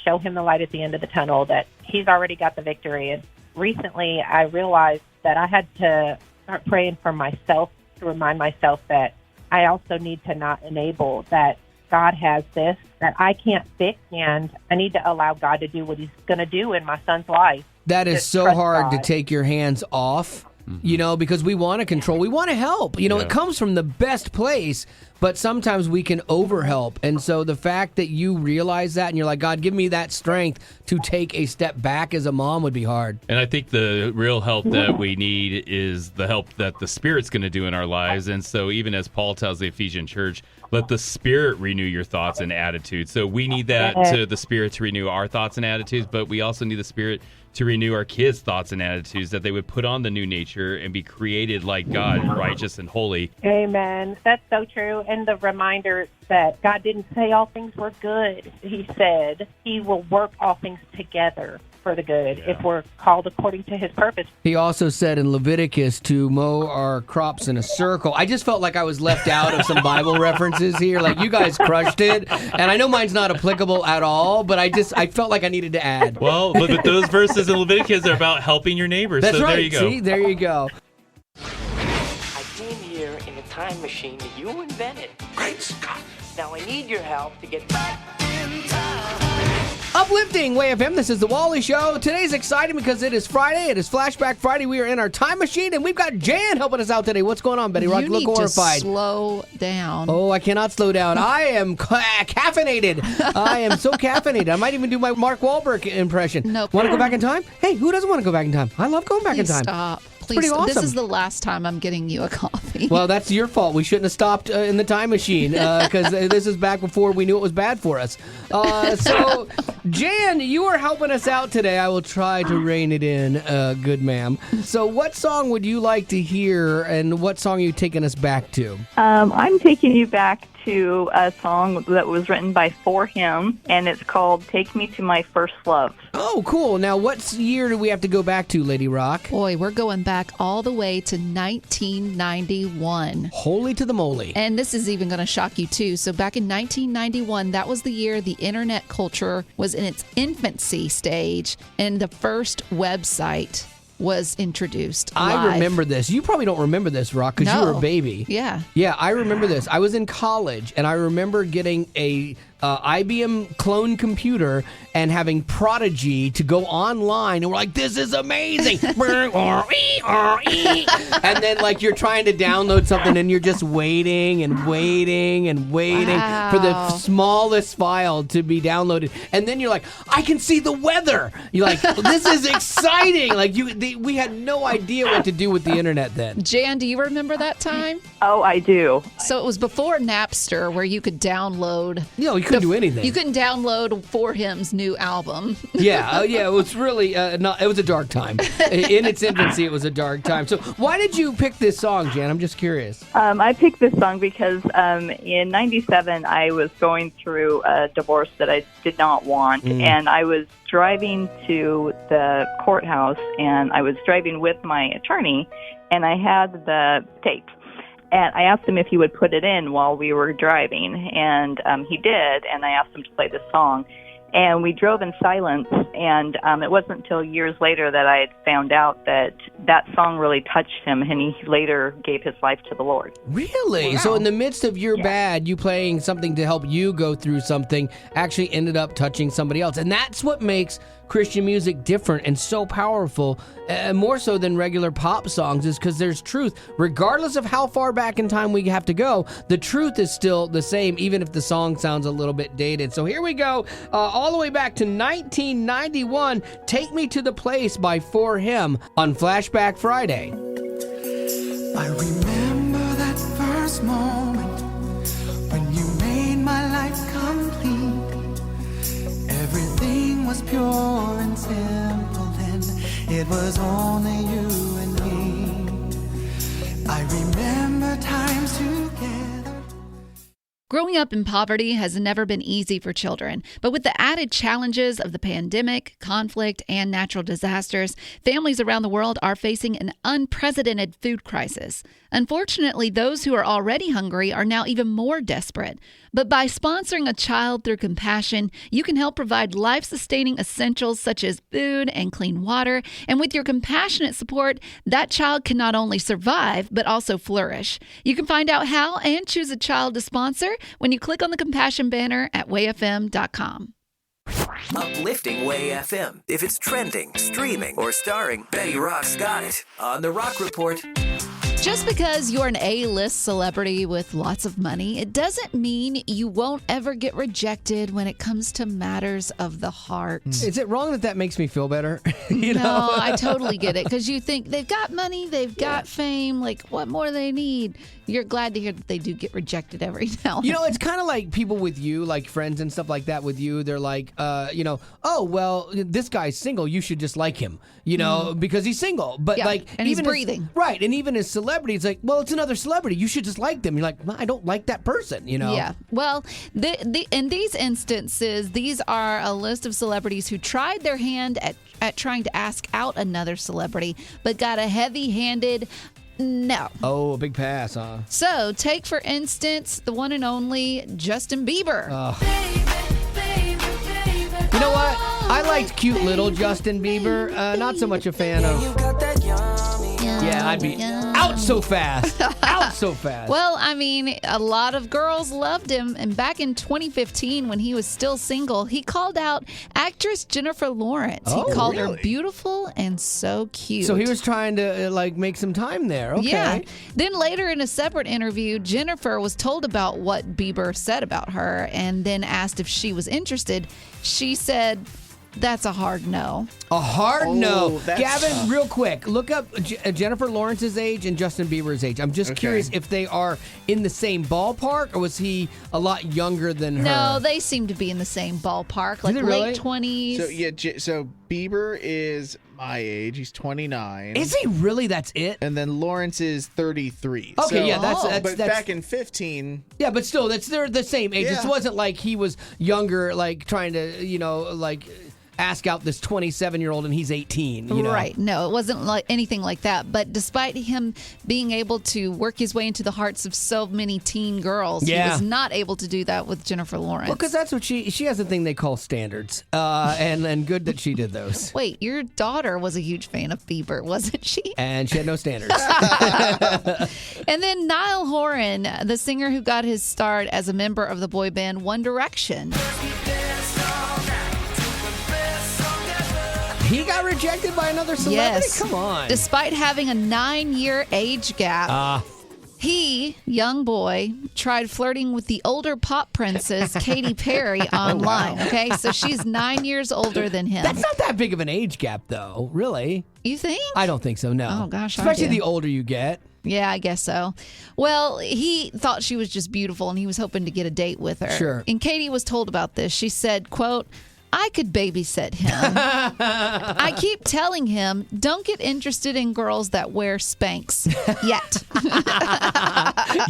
that he's already got the victory. And recently I realized that I had to start praying for myself to remind myself that I also need to not enable that God has this that I can't fix, and I need to allow God to do what he's going to do in my son's life. That is Just so trust hard God. to take your hands off, because we want to control, we want to help. It comes from the best place, but sometimes we can overhelp. And so the fact that you realize that and you're like, God, give me that strength to take a step back as a mom would be hard. And I think the real help that we need is the help that the Spirit's going to do in our lives. And so even as Paul tells the Ephesian church, let the Spirit renew your thoughts and attitudes. So we need the Spirit to renew our thoughts and attitudes, but we also need the Spirit to renew our kids' thoughts and attitudes, that they would put on the new nature and be created like God, righteous and holy. Amen. That's so true. And the reminder that God didn't say all things were good. He said he will work all things together for the good if we're called according to his purpose. He also said in Leviticus to mow our crops in a circle. I just felt like I was left out of some Bible references here. Like, you guys crushed it. And I know mine's not applicable at all, but I felt like I needed to add. Well, but those verses in Leviticus are about helping your neighbors. That's so right. There you go. See, there you go. I came here in a time machine that you invented. Great Scott! Now I need your help to get back in time. Uplifting Way FM, this is The Wally Show. Today's exciting because it is Friday. It is Flashback Friday. We are in our time machine, and we've got Jan helping us out today. What's going on, Betty Rock? You Look need horrified. to slow down. Oh, I cannot slow down. I am caffeinated. I am so caffeinated. I might even do my Mark Wahlberg impression. Nope. Want to go back in time? Hey, who doesn't want to go back in time? I love going back in Please time. stop. Please, pretty awesome. This is the last time I'm getting you a coffee. Well, that's your fault. We shouldn't have stopped in the time machine because this is back before we knew it was bad for us. So, Jan, you are helping us out today. I will try to rein it in, good ma'am. So what song would you like to hear, and what song are you taking us back to? I'm taking you back to a song that was written by For Him, and it's called Take Me to My First Love. Oh, cool. Now, what year do we have to go back to, Lady Rock? Boy, we're going back all the way to 1991. Holy to the moly. And this is even going to shock you, too. So back in 1991, that was the year the internet culture was in its infancy stage, and the first website was introduced live. I remember this. You probably don't remember this, Rock, because you were a baby. Yeah. Yeah, I remember this. I was in college, and I remember getting a IBM clone computer and having Prodigy to go online, and we're like, this is amazing. And then, like, you're trying to download something, and you're just waiting and waiting and waiting for the smallest file to be downloaded. And then you're like, I can see the weather. You're like, this is exciting. Like, we had no idea what to do with the internet then. Jan, do you remember that time? Oh, I do. So it was before Napster, where you could download. You couldn't do anything. You couldn't download For Him's new album. Yeah, it was really it was a dark time. In its infancy, it was a dark time. So why did you pick this song, Jan? I'm just curious. I picked this song because in 97, I was going through a divorce that I did not want, and I was driving to the courthouse, and I was driving with my attorney, and I had the tape. And I asked him if he would put it in while we were driving, and he did, and I asked him to play this song. And we drove in silence, and it wasn't until years later that I had found out that that song really touched him, and he later gave his life to the Lord. Really? Wow. So in the midst of your bad, you playing something to help you go through something actually ended up touching somebody else. And that's what makes Christian music different and so powerful, more so than regular pop songs, is because there's truth. Regardless of how far back in time we have to go, the truth is still the same, even if the song sounds a little bit dated. So here we go, all the way back to 1991, Take Me to the Place by For Him on Flashback Friday. I remember that first moment when you made my life complete. Everything was pure and simple then. It was only you and me. I remember times together. Growing up in poverty has never been easy for children, but with the added challenges of the pandemic, conflict, and natural disasters, families around the world are facing an unprecedented food crisis. Unfortunately, those who are already hungry are now even more desperate. But by sponsoring a child through compassion, you can help provide life-sustaining essentials such as food and clean water. And with your compassionate support, that child can not only survive, but also flourish. You can find out how and choose a child to sponsor when you click on the compassion banner at wayfm.com. Uplifting Way FM. If it's trending, streaming, or starring, Betty Rock's got it on The Rock Report. Just because you're an A-list celebrity with lots of money, it doesn't mean you won't ever get rejected when it comes to matters of the heart. Is it wrong that makes me feel better? No, I totally get it. Because you think they've got money, they've got fame, like what more do they need? You're glad to hear that they do get rejected every now and then. It's kind of like people with you, like friends and stuff like that with you. They're like, oh, well, this guy's single. You should just like him, because he's single. But and he's breathing. Right. And even as celebrity, it's like, well, it's another celebrity. You should just like them. You're like, well, I don't like that person, Yeah. Well, in these instances, these are a list of celebrities who tried their hand at trying to ask out another celebrity, but got a heavy-handed no. Oh, a big pass, huh? So, take for instance the one and only Justin Bieber. You know what? I liked cute little Justin Bieber. Not so much a fan of... Yeah, I'd be out so fast. Out so fast. Well, I mean, a lot of girls loved him. And back in 2015, when he was still single, he called out actress Jennifer Lawrence. He called her beautiful and so cute. So he was trying to, make some time there. Okay. Yeah. Then later in a separate interview, Jennifer was told about what Bieber said about her and then asked if she was interested. She said... That's a hard no. A hard no. Gavin, real quick, look up Jennifer Lawrence's age and Justin Bieber's age. I'm just curious if they are in the same ballpark, or was he a lot younger than her? No, they seem to be in the same ballpark, like late 20s. So Bieber is my age. He's 29. Is he really? That's it? And then Lawrence is 33. Okay, But back in 15... Yeah, but still, they're the same age. Yeah. This wasn't like he was younger, trying to, ask out this 27-year-old and he's 18. Right. No, it wasn't like anything like that. But despite him being able to work his way into the hearts of so many teen girls, he was not able to do that with Jennifer Lawrence. Well, because that's what she has a thing they call standards. And good that she did those. Wait, your daughter was a huge fan of Bieber, wasn't she? And she had no standards. And then Niall Horan, the singer who got his start as a member of the boy band One Direction. He got rejected by another celebrity? Yes. Come on. Despite having a 9-year age gap, he, young boy, tried flirting with the older pop princess Katy Perry online. Okay, so she's 9 years older than him. That's not that big of an age gap, though. Really? You think? I don't think so, no. Oh, gosh, especially I do. The older you get. Yeah, I guess so. Well, he thought she was just beautiful, and he was hoping to get a date with her. Sure. And Katy was told about this. She said, quote, I could babysit him. I keep telling him, don't get interested in girls that wear Spanx yet.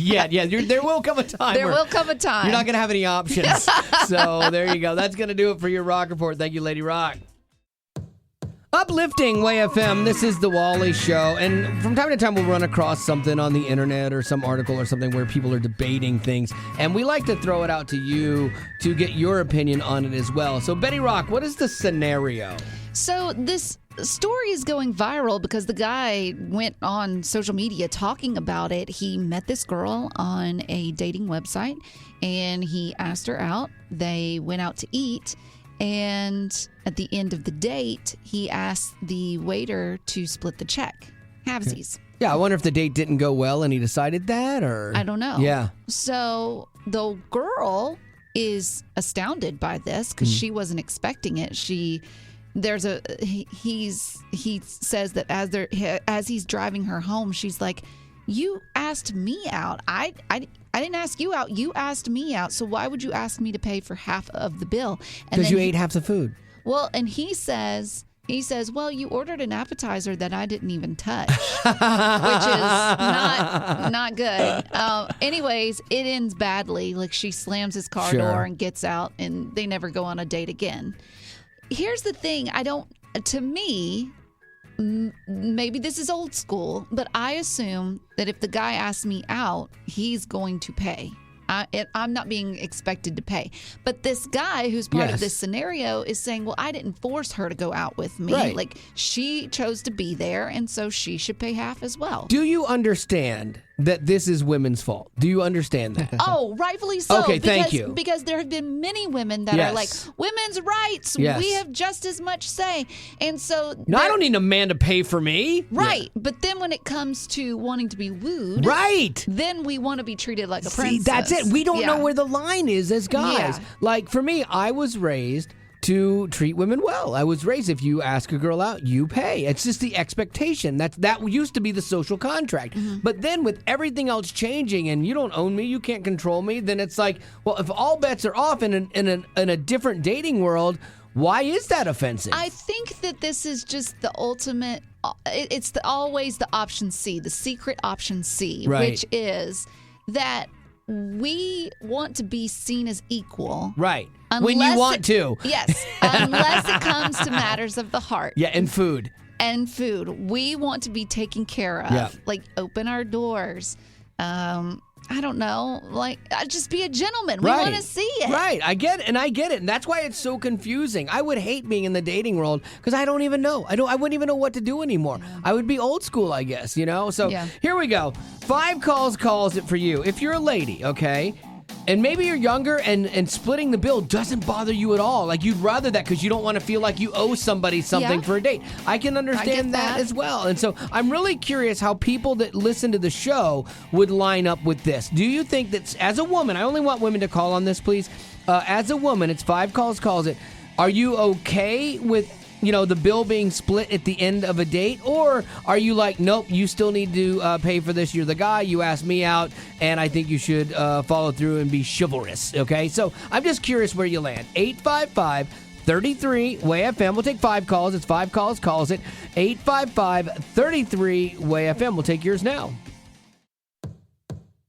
Yeah. There will come a time. There will come a time. You're not going to have any options. So there you go. That's going to do it for your Rock Report. Thank you, Lady Rock. Uplifting Way FM, this is The Wally Show, and from time to time we'll run across something on the internet or some article or something where people are debating things, and we like to throw it out to you to get your opinion on it as well. So Betty Rock, what is the scenario? So this story is going viral because the guy went on social media talking about it. He met this girl on a dating website, and he asked her out. They went out to eat. And at the end of the date, he asked the waiter to split the check. Halvesies. Yeah, I wonder if the date didn't go well and he decided that, or... I don't know. Yeah. So the girl is astounded by this because she wasn't expecting it. He says that as he's driving her home, she's like, you asked me out. I didn't ask you out. You asked me out. So why would you ask me to pay for half of the bill? Because you ate half the food. Well, and he says, well, you ordered an appetizer that I didn't even touch, which is not good. Anyways, it ends badly. Like she slams his car door and gets out, and they never go on a date again. Here's the thing. To me, maybe this is old school, but I assume that if the guy asks me out, he's going to pay. I'm not being expected to pay. But this guy who's part of this scenario is saying, well, I didn't force her to go out with me. Right. Like, she chose to be there, and so she should pay half as well. Do you understand that this is women's fault? Do you understand that? Oh, rightfully so. Okay, thank you. Because there have been many women that are like, women's rights, we have just as much say. And so... No, I don't need a man to pay for me. Right. But then when it comes to wanting to be wooed... Right. Then we want to be treated like a princess. See, that's it. We don't know where the line is as guys. Yeah. Like, for me, I was raised to treat women well. I was raised, if you ask a girl out, you pay. It's just the expectation. That used to be the social contract. Mm-hmm. But then with everything else changing and you don't own me, you can't control me, then it's like, well, if all bets are off in a different dating world, why is that offensive? I think that this is just the ultimate, it's always the option C, the secret option C, which is that we want to be seen as equal. Right. When you want to. Yes. Unless it comes to matters of the heart. Yeah, and food. And food. We want to be taken care of. Yeah. Like, open our doors. I don't know. Like, just be a gentleman. We want to see it. Right. I get it. And that's why it's so confusing. I would hate being in the dating world because I don't even know. I wouldn't even know what to do anymore. Yeah. I would be old school, I guess, So here we go. 5 calls it for you. If you're a lady, okay, and maybe you're younger and splitting the bill doesn't bother you at all. Like, you'd rather that because you don't want to feel like you owe somebody something for a date. I can understand that as well. And so I'm really curious how people that listen to the show would line up with this. Do you think that as a woman, I only want women to call on this, please. As a woman, it's 5 calls it. Are you okay with the bill being split at the end of a date? Or are you like, nope, you still need to pay for this. You're the guy. You asked me out, and I think you should follow through and be chivalrous, okay? So I'm just curious where you land. 855-33-WAY-FM. We'll take 5 calls. It's 5 calls it. 855-33-WAY-FM. We'll take yours now.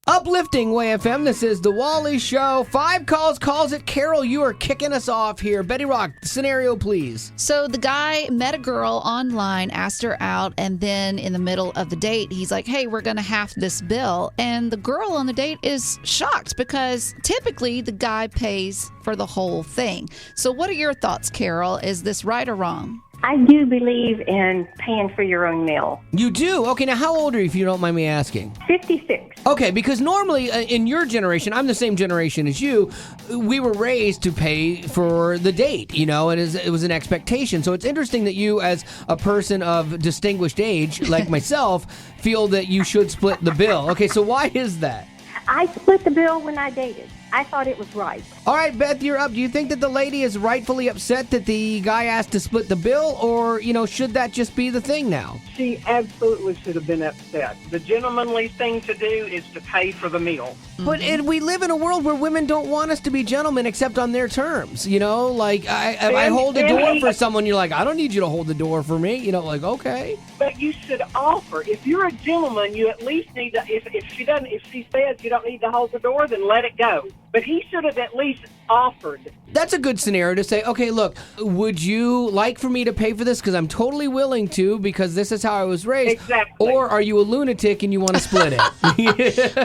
Uplifting Way FM. This is The Wally Show. 5 calls it. Carol, you are kicking us off here. Betty Rock, scenario, please. So the guy met a girl online, asked her out, and then in the middle of the date, he's like, hey, we're going to half this bill. And the girl on the date is shocked because typically the guy pays for the whole thing. So what are your thoughts, Carol? Is this right or wrong? I do believe in paying for your own meal. You do? Okay, now how old are you, if you don't mind me asking? 56. Okay, because normally in your generation, I'm the same generation as you, we were raised to pay for the date, and it was an expectation. So it's interesting that you, as a person of distinguished age, like myself, feel that you should split the bill. Okay, so why is that? I split the bill when I dated. I thought it was right. All right, Beth, you're up. Do you think that the lady is rightfully upset that the guy asked to split the bill, or, should that just be the thing now? She absolutely should have been upset. The gentlemanly thing to do is to pay for the meal. But we live in a world where women don't want us to be gentlemen except on their terms, Like, I hold the door for someone, you're like, I don't need you to hold the door for me. Like, okay. But you should offer. If you're a gentleman, you at least need to, if she says you don't need to hold the door, then let it go. But he should have at least offered. That's a good scenario to say, okay, look, would you like for me to pay for this? Because I'm totally willing to, because this is how I was raised. Exactly. Or are you a lunatic and you want to split it?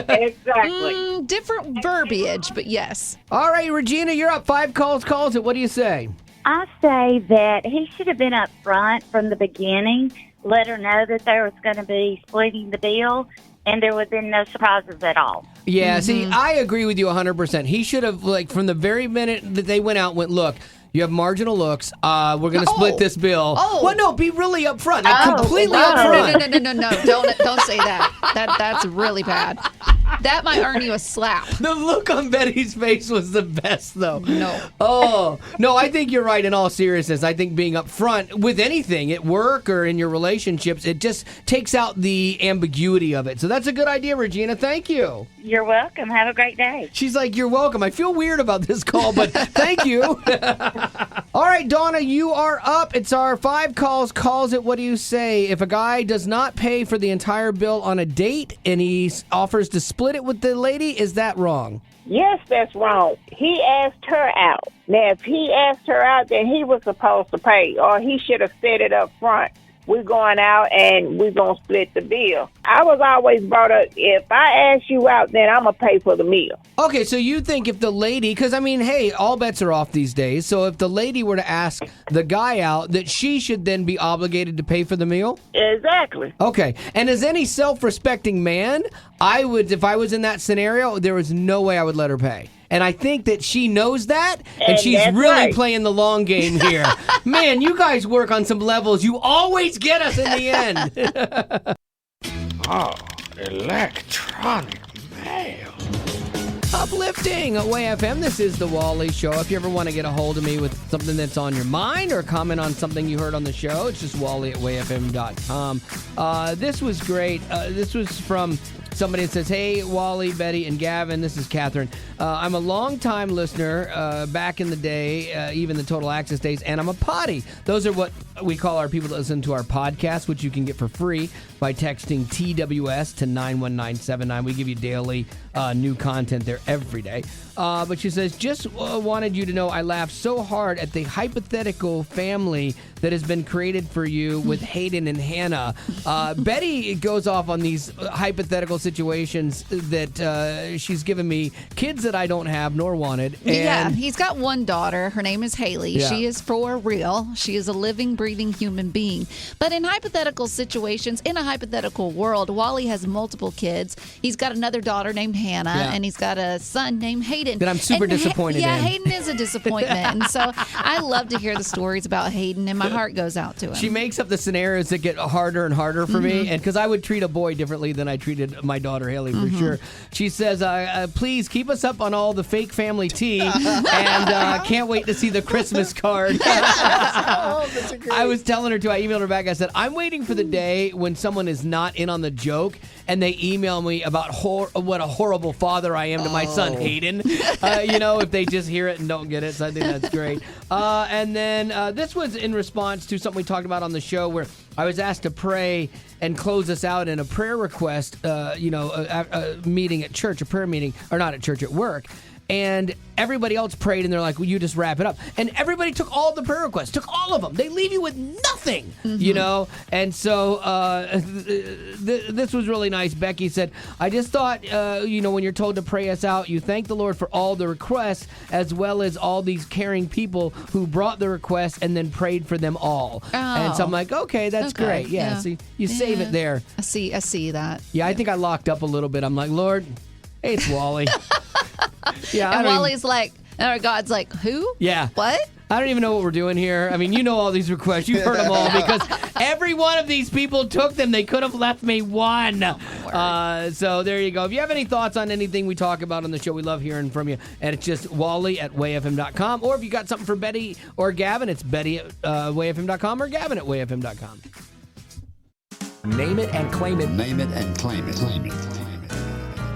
Exactly. Different verbiage, but yes. All right, Regina, you're up. 5 calls it. What do you say? I say that he should have been up front from the beginning, let her know that there was going to be splitting the bill, and there would have been no surprises at all. Yeah, see, I agree with you 100%. He should have, from the very minute that they went out, look, you have marginal looks. We're going to split this bill. Well, no, be really upfront. Completely upfront. No. Don't say that. That's really bad. That might earn you a slap. The look on Betty's face was the best, though. No. Oh, no, I think you're right in all seriousness. I think being upfront with anything at work or in your relationships, it just takes out the ambiguity of it. So that's a good idea, Regina. Thank you. You're welcome. Have a great day. She's like, you're welcome. I feel weird about this call, but thank you. All right, Donna, you are up. It's our 5 calls it. What do you say? If a guy does not pay for the entire bill on a date and he offers to split it with the lady, is that wrong? Yes, that's wrong. He asked her out. Now, if he asked her out, then he was supposed to pay, or he should have said it up front. we're going out and we're going to split the bill. I was always brought up, if I ask you out, then I'm going to pay for the meal. Okay, so you think if the lady, because I mean, hey, all bets are off these days, so if the lady were to ask the guy out, that she should then be obligated to pay for the meal? Exactly. Okay, and as any self-respecting man, I would, if I was in that scenario, there was no way I would let her pay. And I think that she knows that, and she's really right. playing the long game here. Man, you guys work on some levels. You always get us in the end. Oh, electronic mail. Uplifting at Way FM. This is the Wally Show. If you ever want to get a hold of me with something that's on your mind or comment on something you heard on the show, it's just wally@wayfm.com. This was great. This was from somebody that says, hey, Wally, Betty, and Gavin, this is Catherine. I'm a long-time listener back in the day, even the Total Access days, and I'm a potty. Those are what we call our people that listen to our podcast, which you can get for free by texting TWS to 91979. We give you daily new content there every day. But she says, just wanted you to know I laughed so hard at the hypothetical family that has been created for you with Hayden and Hannah. Betty goes off on these hypothetical situations that she's given me, kids that I don't have nor wanted. And yeah, he's got one daughter. Her name is Haley. Yeah. She is for real. She is a living, breathing human being. But in hypothetical situations, in a hypothetical world, Wally has multiple kids. He's got another daughter named Hannah, and he's got a son named Hayden. That I'm super disappointed in. Hayden is a disappointment. And so I love to hear the stories about Hayden, and my heart goes out to him. She makes up the scenarios that get harder and harder for me, and because I would treat a boy differently than I treated my daughter Haley for sure. She says, please keep us up on all the fake family tea, and can't wait to see the Christmas card. I was telling her too, I emailed her back, I said, I'm waiting for the day when someone is not in on the joke and they email me about what a horrible father I am to my son Hayden. If they just hear it and don't get it. So I think that's great. And then this was in response to something we talked about on the show where I was asked to pray and close us out in a prayer request, a meeting at church, a prayer meeting, or not at church, at work. And everybody else prayed, and they're like, well, you just wrap it up. And everybody took all the prayer requests, took all of them. They leave you with nothing, And so this was really nice. Becky said, I just thought, when you're told to pray us out, you thank the Lord for all the requests, as well as all these caring people who brought the requests and then prayed for them all. Oh. And so I'm like, okay, that's great. Yeah, so you save it there. I see that. Yeah, I think I locked up a little bit. I'm like, Lord, hey, it's Wally. Yeah, and Wally's like, or God's like, who? Yeah. What? I don't even know what we're doing here. I mean, you know all these requests. You've heard them all because every one of these people took them. They could have left me one. So there you go. If you have any thoughts on anything we talk about on the show, we love hearing from you. And it's just wally@wayfm.com. Or if you got something for Betty or Gavin, it's betty@wayfm.com or gavin@wayfm.com. Name it and claim it. Name it and claim it. Claim it.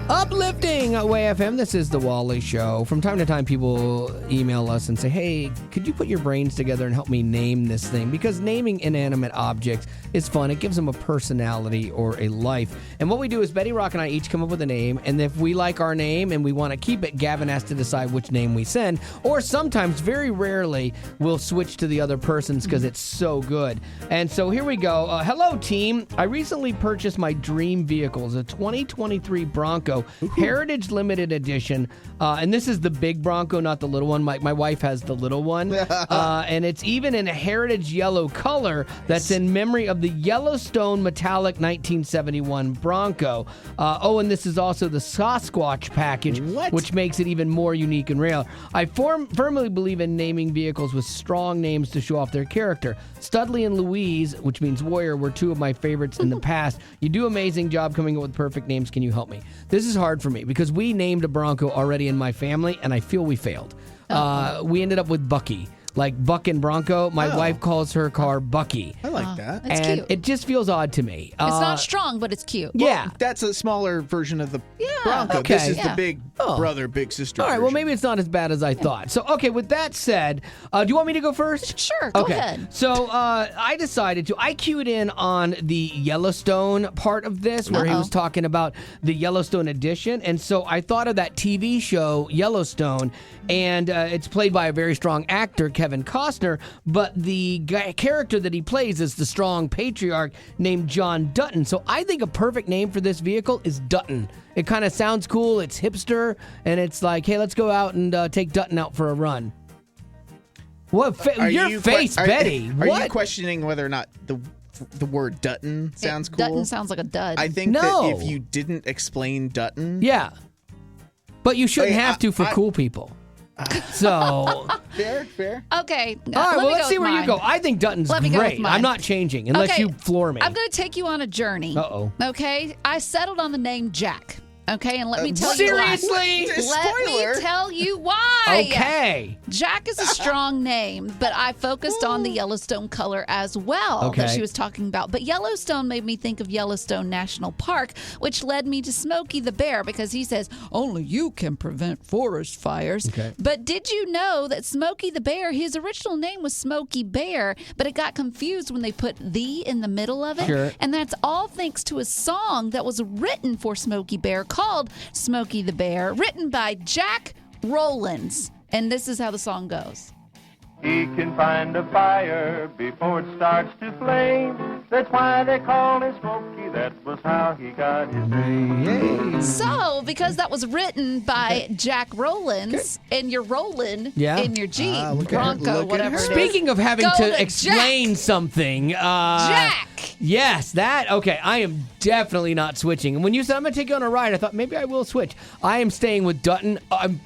Uplifting at Way FM. This is the Wally Show. From time to time, people email us and say, hey, could you put your brains together and help me name this thing? Because naming inanimate objects is fun. It gives them a personality or a life. And what we do is Betty Rock and I each come up with a name, and if we like our name and we want to keep it, Gavin has to decide which name we send. Or sometimes, very rarely, we'll switch to the other person's because it's so good. And so here we go. Hello, team. I recently purchased my dream vehicles, a 2023 Bronco. Heritage Limited Edition, and this is the big Bronco, not the little one. My wife has the little one, and it's even in a heritage yellow color that's in memory of the Yellowstone metallic 1971 Bronco. And this is also the Sasquatch package, which makes it even more unique and rare. I firmly believe in naming vehicles with strong names to show off their character. Studley and Louise, which means warrior, were two of my favorites in the past. You do an amazing job coming up with perfect names. Can you help me? This is hard for me because we named a Bronco already in my family, and I feel we failed. We ended up with Bucky. Like Buck and Bronco. My wife calls her car Bucky. I like that. That's and cute. It just feels odd to me. It's not strong, but it's cute. Yeah. Well, that's a smaller version of the Bronco. Okay. This is the big brother, big sister All right, version. well, maybe it's not as bad as I thought. So, okay, with that said, do you want me to go first? Sure, go ahead. So, I decided to, I cued in on the Yellowstone part of this, where he was talking about the Yellowstone edition, and so I thought of that TV show, Yellowstone, and it's played by a very strong actor, Kevin Kevin Costner, but the character that he plays is the strong patriarch named John Dutton. So I think a perfect name for this vehicle is Dutton. It kind of sounds cool. It's hipster, and it's like, hey, let's go out and take Dutton out for a run. What? Your face, Betty. Are What? you questioning whether or not the word Dutton sounds cool? Dutton sounds like a dud. I think that if you didn't explain Dutton... Yeah. But you shouldn't have to for cool people. So... Fair. Okay. All right, well, let's see where you go. I think Dutton's Let me go with great. mine. I'm not changing unless you floor me. I'm going to take you on a journey. Uh-oh. Okay? I settled on the name Jack. Okay, and let me tell you why. Seriously? Let me tell you why. Okay. Jack is a strong name, but I focused on the Yellowstone color as well that she was talking about. But Yellowstone made me think of Yellowstone National Park, which led me to Smokey the Bear because he says, only you can prevent forest fires. Okay. But did you know that Smokey the Bear, his original name was Smokey Bear, but it got confused when they put the in the middle of it? Sure. And that's all thanks to a song that was written for Smokey Bear called Smokey the Bear, written by Jack Rowlands. And this is how the song goes. He can find a fire before it starts to flame. That's why they call him Smokey. That was how he got his name. So, because that was written by Jack Rowlands, and you're rolling in your Jeep, Bronco, whatever it is. Speaking of having Go to explain something, Jack! Yes, that, okay, I am definitely not switching. And when you said I'm going to take you on a ride, I thought maybe I will switch. I am staying with Dutton.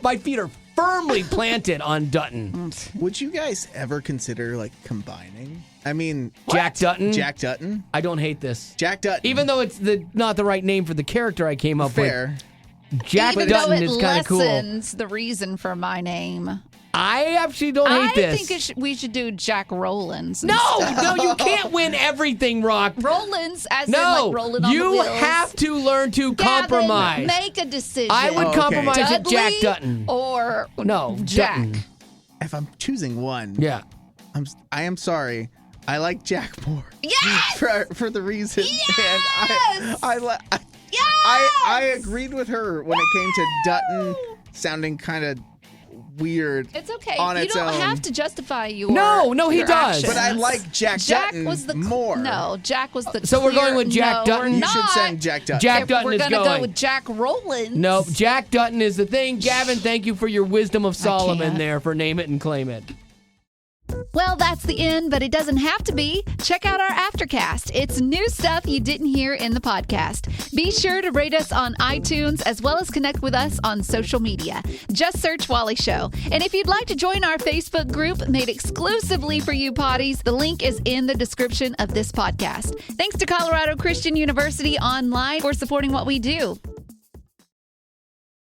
My feet are firmly planted on Dutton. Would you guys ever consider, like, combining? I mean... Jack Dutton? Jack Dutton? I don't hate this. Jack Dutton. Even though it's not the right name for the character I came up Fair. with. Jack Even Dutton though is kind of cool. lessens the reason for my name. I actually don't hate this. I think we should do Jack Rowlands. No, you can't win everything, Rock. Rowlands, as in like rolling on the wheels. You have to learn to compromise. Make a decision. I would compromise with Jack Dutton. Or Jack. Dutton. If I'm choosing one, I am sorry. I like Jack more. Yes! For the reason. Yes! And I agreed with her when it came to Dutton sounding kind of weird. It's okay. On You its don't own. have to justify your No, he your does. actions. But I like Jack Dutton was the more. No, Jack was the So we're going with Jack no, Dutton? We're You not. should send Jack Dutton. Jack If Dutton we're is gonna going. go with Jack Rowlands. Nope, Jack Dutton is the thing. Gavin, thank you for your wisdom of Solomon can't. there for Name It and Claim It. Well, that's the end, but it doesn't have to be. Check out our Aftercast. It's new stuff you didn't hear in the podcast. Be sure to rate us on iTunes as well as connect with us on social media. Just search Wally Show. And if you'd like to join our Facebook group made exclusively for you potties, the link is in the description of this podcast. Thanks to Colorado Christian University Online for supporting what we do.